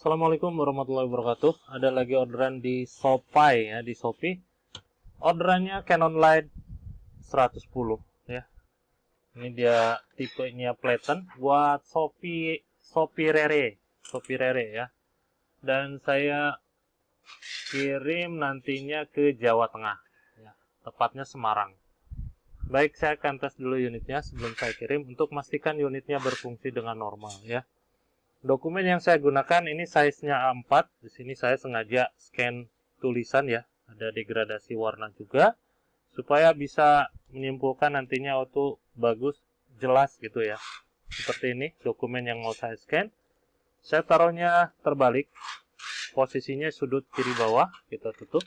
Assalamualaikum warahmatullahi wabarakatuh. Ada lagi orderan di Shopee ya, di Shopee. Orderannya Canon Light 110 ya. Ini dia tipenya Platen buat Shopee Rere ya. Dan saya kirim nantinya ke Jawa Tengah ya, tepatnya Semarang. Baik, saya akan tes dulu unitnya sebelum saya kirim untuk memastikan unitnya berfungsi dengan normal ya. Dokumen yang saya gunakan ini size-nya A4. Di sini saya sengaja scan tulisan ya, ada degradasi warna juga supaya bisa menyimpulkan nantinya waktu bagus, jelas gitu ya. Seperti ini dokumen yang mau saya scan. Saya taruhnya terbalik. Posisinya sudut kiri bawah, kita tutup.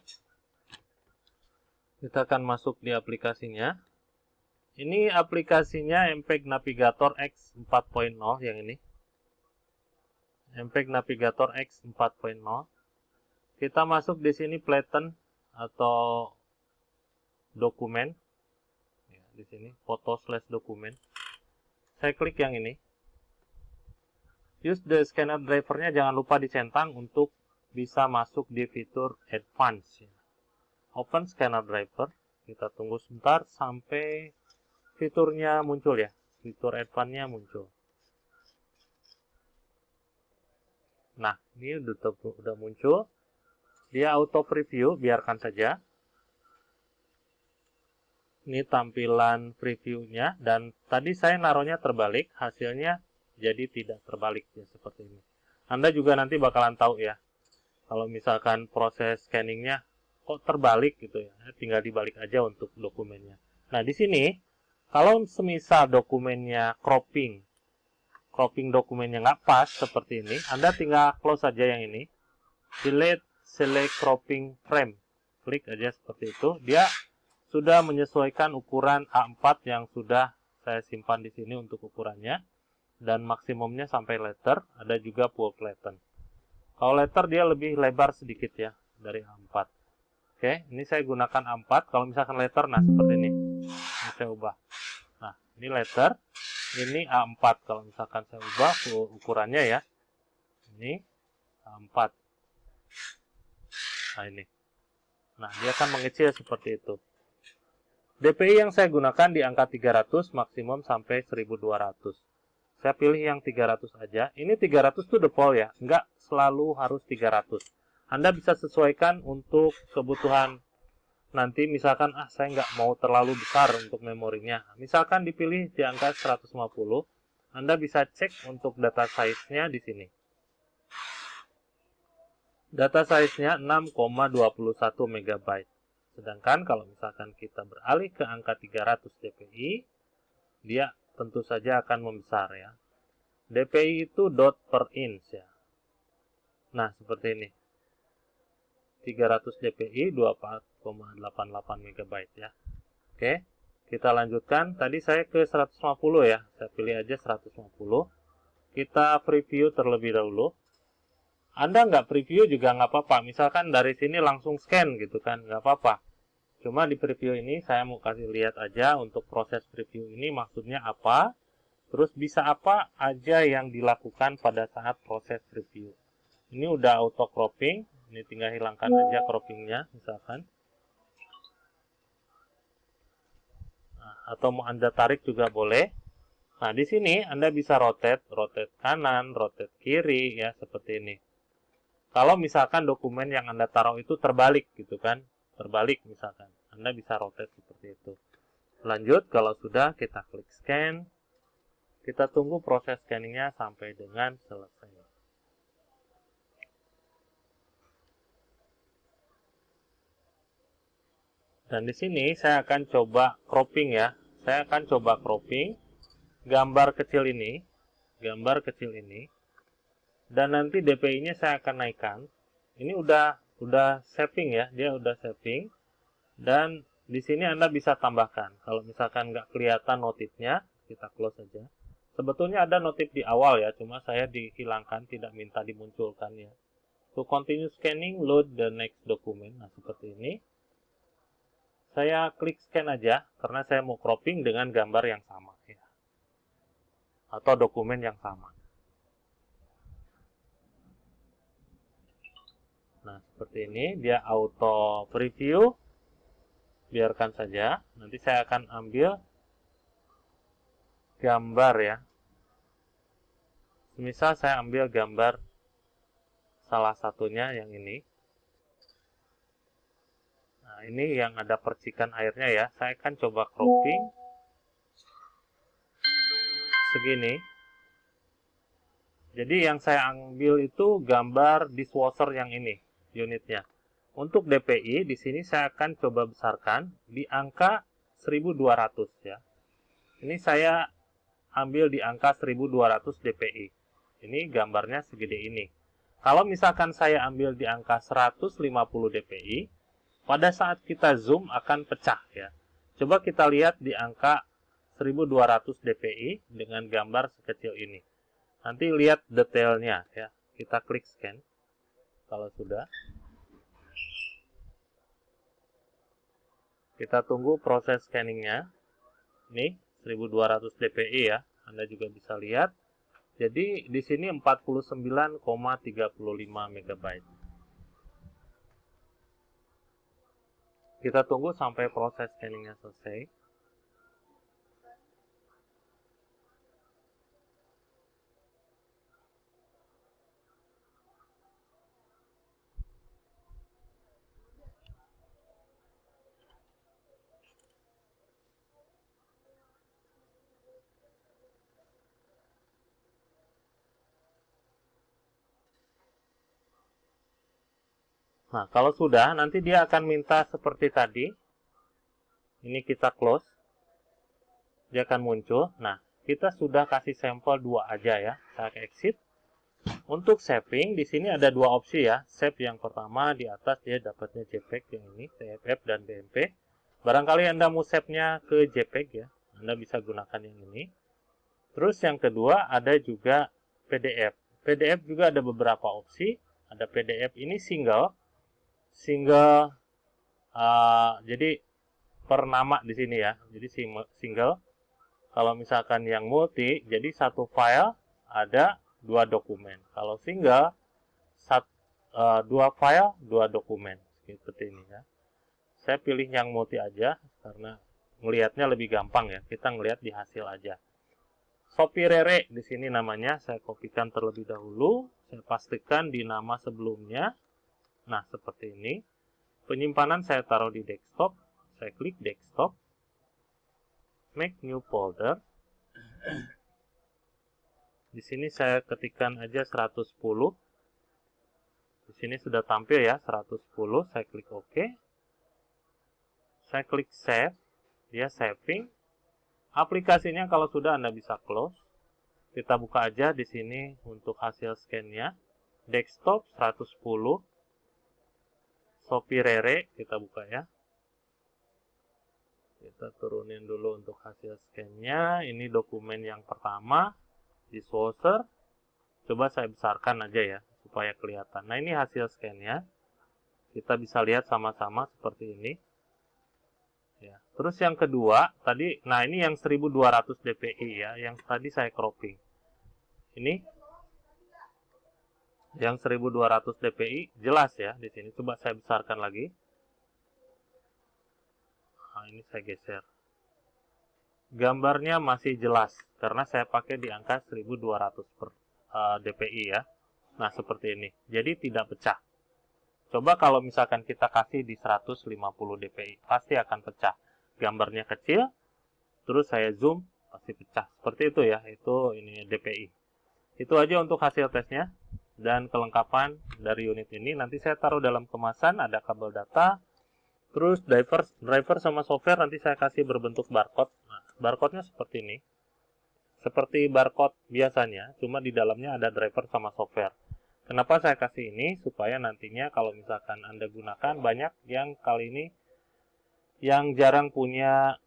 Kita akan masuk di aplikasinya. Ini aplikasinya MPEG Navigator X 4.0 yang ini. MPEG Navigator X 4.0. Kita masuk di sini Platen atau dokumen. Ya, di sini foto/dokumen. Saya klik yang ini. Use the scanner drivernya jangan lupa dicentang untuk bisa masuk di fitur advance. Open scanner driver. Kita tunggu sebentar sampai fiturnya muncul ya. Fitur advance-nya muncul. Nah, ini udah muncul. Dia auto preview, biarkan saja. Ini tampilan previewnya, dan tadi saya naruhnya terbalik, hasilnya jadi tidak terbalik ya, seperti ini. Anda juga nanti bakalan tahu ya, kalau misalkan proses scanningnya kok terbalik gitu ya, tinggal dibalik aja untuk dokumennya. Nah, di sini kalau semisal dokumennya cropping dokumennya nggak pas seperti ini, Anda tinggal close saja yang ini, delete select cropping frame, klik aja seperti itu. Dia sudah menyesuaikan ukuran A4 yang sudah saya simpan di sini untuk ukurannya, dan maksimumnya sampai letter. Ada juga full Platen. Kalau letter dia lebih lebar sedikit ya dari A4. Oke, ini saya gunakan A4. Kalau misalkan letter, nah seperti ini. Ini saya ubah. Nah, ini letter, ini A4. Kalau misalkan saya ubah ukurannya ya, ini A4. Nah, ini. Nah, dia akan mengecil seperti itu. DPI yang saya gunakan di angka 300, maksimum sampai 1200. Saya pilih yang 300 aja. Ini 300 itu default ya, nggak selalu harus 300. Anda bisa sesuaikan untuk kebutuhan nanti, misalkan saya nggak mau terlalu besar untuk memorinya. Misalkan dipilih di angka 150, Anda bisa cek untuk data size-nya di sini. Data size-nya 6,21 MB. Sedangkan kalau misalkan kita beralih ke angka 300 dpi, dia tentu saja akan membesar ya. DPI itu dot per inch ya. Nah, seperti ini. 300 dpi 24,88 MB ya. Oke, kita lanjutkan. Tadi saya ke 150 ya. Saya pilih aja 150. Kita preview terlebih dahulu. Anda nggak preview juga nggak apa-apa. Misalkan dari sini langsung scan gitu kan, nggak apa-apa. Cuma di preview ini saya mau kasih lihat aja untuk proses preview ini maksudnya apa. Terus bisa apa aja yang dilakukan pada saat proses preview. Ini udah auto cropping. Ini tinggal hilangkan aja croppingnya misalkan. Nah, atau mau Anda tarik juga boleh. Nah, di sini Anda bisa rotate kanan, rotate kiri ya, seperti ini. Kalau misalkan dokumen yang Anda taruh itu terbalik gitu kan, terbalik misalkan, Anda bisa rotate seperti itu. Lanjut, kalau sudah kita klik scan, kita tunggu proses scanningnya sampai dengan selesai. Dan di sini saya akan coba cropping ya, saya akan coba cropping gambar kecil ini, dan nanti DPI-nya saya akan naikkan. Ini udah saving ya, dia udah saving. Dan di sini Anda bisa tambahkan. Kalau misalkan nggak kelihatan notifnya, kita close saja. Sebetulnya ada notif di awal ya, cuma saya dihilangkan, tidak minta dimunculkan ya. To continue scanning, load the next document. Nah, seperti ini. Saya klik scan aja, karena saya mau cropping dengan gambar yang sama ya. Atau dokumen yang sama. Nah, seperti ini, dia auto preview. Biarkan saja. Nanti saya akan ambil gambar ya. Misal saya ambil gambar salah satunya yang ini. Nah, ini yang ada percikan airnya ya. Saya akan coba cropping segini. Jadi yang saya ambil itu gambar dishwasher yang ini, unitnya. Untuk DPI, di sini saya akan coba besarkan di angka 1200 ya. Ini saya ambil di angka 1200 DPI. Ini gambarnya segede ini. Kalau misalkan saya ambil di angka 150 DPI, pada saat kita zoom akan pecah ya. Coba kita lihat di angka 1200 DPI dengan gambar sekecil ini. Nanti lihat detailnya ya. Kita klik scan. Kalau sudah. Kita tunggu proses scanningnya. Ini 1200 dpi ya. Anda juga bisa lihat. Jadi di sini 49,35 MB. Kita tunggu sampai proses scanningnya selesai. Nah, kalau sudah, nanti dia akan minta seperti tadi. Ini kita close. Dia akan muncul. Nah, kita sudah kasih sampel 2 aja ya. Saya exit. Untuk saving, di sini ada 2 opsi ya. Save yang pertama, di atas dia dapatnya JPEG yang ini, TFF dan BMP. Barangkali Anda mau save-nya ke JPEG ya. Anda bisa gunakan yang ini. Terus yang kedua, ada juga PDF. PDF juga ada beberapa opsi. Ada PDF ini single, jadi per nama di sini ya. Jadi single. Kalau misalkan yang multi, jadi satu file ada 2 dokumen. Kalau single, 2 file 2 dokumen. Seperti ini ya. Saya pilih yang multi aja karena ngelihatnya lebih gampang ya. Kita ngelihat di hasil aja. Sopirere di sini namanya. Saya kopikan terlebih dahulu. Saya pastikan di nama sebelumnya. Nah, seperti ini. Penyimpanan saya taruh di desktop. Saya klik desktop. Make new folder. Di sini saya ketikkan aja 110. Di sini sudah tampil ya 110. Saya klik OK. Saya klik save. Dia saving. Aplikasinya kalau sudah Anda bisa close. Kita buka aja di sini untuk hasil scan-nya. Desktop 110. Sopirere kita buka ya. Kita turunin dulu untuk hasil scan-nya. Ini dokumen yang pertama. Dishwasher. Coba saya besarkan aja ya supaya kelihatan. Nah, ini hasil scan-nya. Kita bisa lihat sama-sama seperti ini. Ya. Terus yang kedua, tadi nah ini yang 1200 dpi ya, yang tadi saya cropping. Ini yang 1200 dpi jelas ya di sini. Coba saya besarkan lagi. Nah, ini saya geser. Gambarnya masih jelas karena saya pakai di angka 1200 dpi ya. Nah, seperti ini. Jadi tidak pecah. Coba kalau misalkan kita kasih di 150 dpi, pasti akan pecah. Gambarnya kecil, terus saya zoom, pasti pecah. Seperti itu ya, itu ini dpi. Itu aja untuk hasil tesnya. Dan kelengkapan dari unit ini, nanti saya taruh dalam kemasan, ada kabel data, terus driver sama software nanti saya kasih berbentuk barcode. Nah, barcode-nya seperti ini. Seperti barcode biasanya, cuma di dalamnya ada driver sama software. Kenapa saya kasih ini? Supaya nantinya kalau misalkan Anda gunakan, banyak yang kali ini yang jarang punya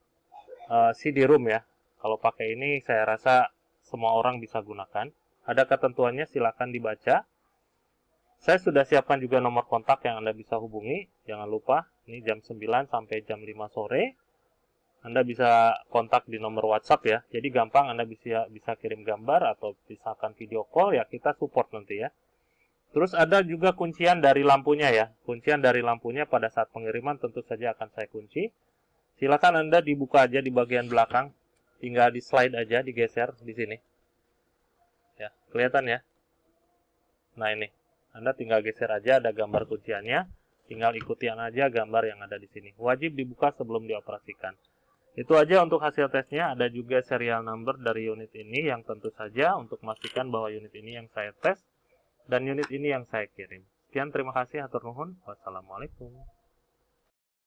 CD-ROM ya. Kalau pakai ini saya rasa semua orang bisa gunakan. Ada ketentuannya, silakan dibaca. Saya sudah siapkan juga nomor kontak yang Anda bisa hubungi. Jangan lupa, ini jam 9 sampai jam 5 sore. Anda bisa kontak di nomor WhatsApp ya. Jadi gampang, Anda bisa kirim gambar atau misalkan video call ya, kita support nanti ya. Terus ada juga kuncian dari lampunya ya. Kuncian dari lampunya pada saat pengiriman tentu saja akan saya kunci. Silakan Anda dibuka aja di bagian belakang. Tinggal di slide aja, digeser di sini. Ya, kelihatan ya? Nah ini, Anda tinggal geser aja, ada gambar kunciannya. Tinggal ikuti aja gambar yang ada di sini. Wajib dibuka sebelum dioperasikan. Itu aja untuk hasil tesnya. Ada juga serial number dari unit ini yang tentu saja untuk memastikan bahwa unit ini yang saya tes dan unit ini yang saya kirim. Sekian, terima kasih, hatur nuhun. Wassalamualaikum.